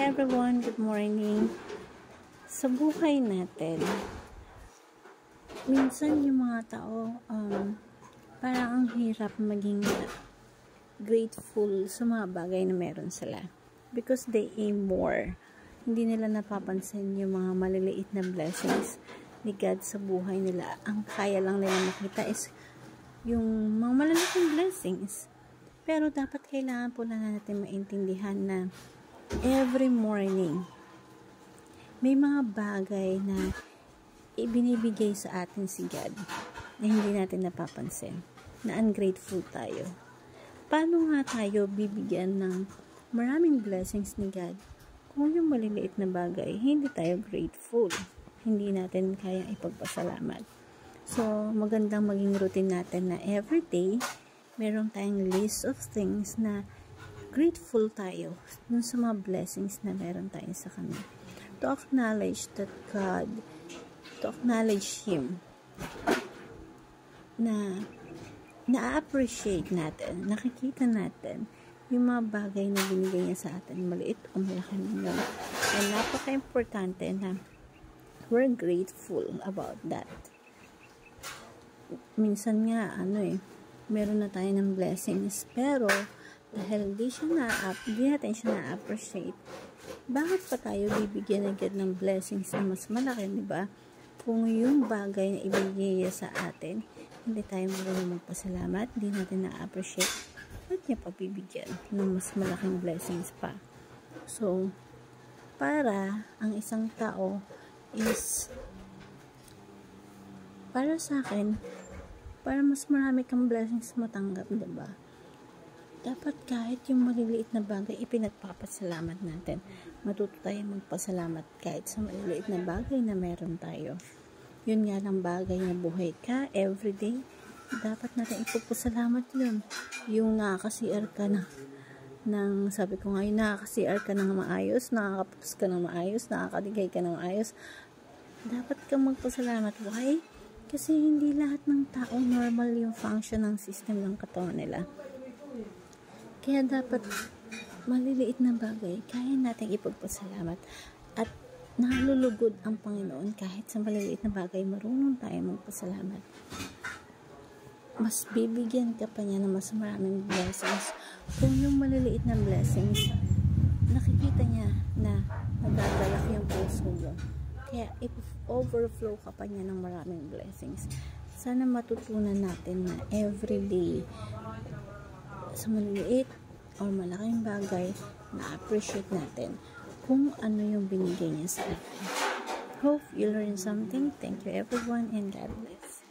everyone, good morning. Sa buhay natin, minsan yung mga tao, parang ang hirap maging grateful sa mga bagay na meron sila. Because they aim more. Hindi nila napapansin yung mga maliliit na blessings ni God sa buhay nila. Ang kaya lang nila makita is yung mga maliliit blessings. Pero dapat kailangan po na natin maintindihan na every morning, may mga bagay na ibinibigay sa atin si God na hindi natin napapansin, na ungrateful tayo. Paano nga tayo bibigyan ng maraming blessings ni God kung yung maliliit na bagay, hindi tayo grateful, hindi natin kayang ipagpasalamat? So, magandang maging routine natin na everyday, meron tayong list of things na grateful tayo dun sa mga blessings na meron tayo sa Kanya. To acknowledge that God, to acknowledge Him, na na-appreciate natin, nakikita natin yung mga bagay na binigay niya sa atin, maliit o malaki man. And napaka-importante na we're grateful about that. Minsan nga, meron na tayo ng blessings, pero dahil di natin siya na-appreciate, bakit pa tayo bibigyan agad ng blessings na mas malaki, diba? Kung yung bagay na ibigay niya sa atin, hindi tayo marunong magpasalamat, hindi natin na-appreciate, ba't niya pa bibigyan ng mas malaking blessings pa? So, para ang isang tao is, para sa akin, para mas marami kang blessings matanggap, diba? Dapat kahit yung maliliit na bagay, ipinagpapasalamat natin. Matuto tayong magpasalamat kahit sa maliliit na bagay na meron tayo. Yun nga lang bagay na buhay ka, everyday, dapat natin ipagpasalamat yun. Yung nakaka-CR ka sabi ko nga, yung nakaka-CR ka ng maayos, nakakapos ka ng maayos, nakakadigay ka ng maayos, dapat kang magpasalamat. Why? Kasi hindi lahat ng tao normal yung function ng system ng katawan nila. Kaya dapat maliliit na bagay, kaya natin ipagpasalamat. At nalulugod ang Panginoon kahit sa maliliit na bagay, marunong tayo magpasalamat. Mas bibigyan ka pa niya ng mas maraming blessings. Kung yung maliliit na blessings, nakikita niya na nagagalak yung puso mo. Kaya overflow ka pa niya ng maraming blessings. Sana matutunan natin na everyday, sa maliliit o malaking bagay, na-appreciate natin kung ano yung binigay niya sa atin. Hope you learn something. Thank you everyone and God bless.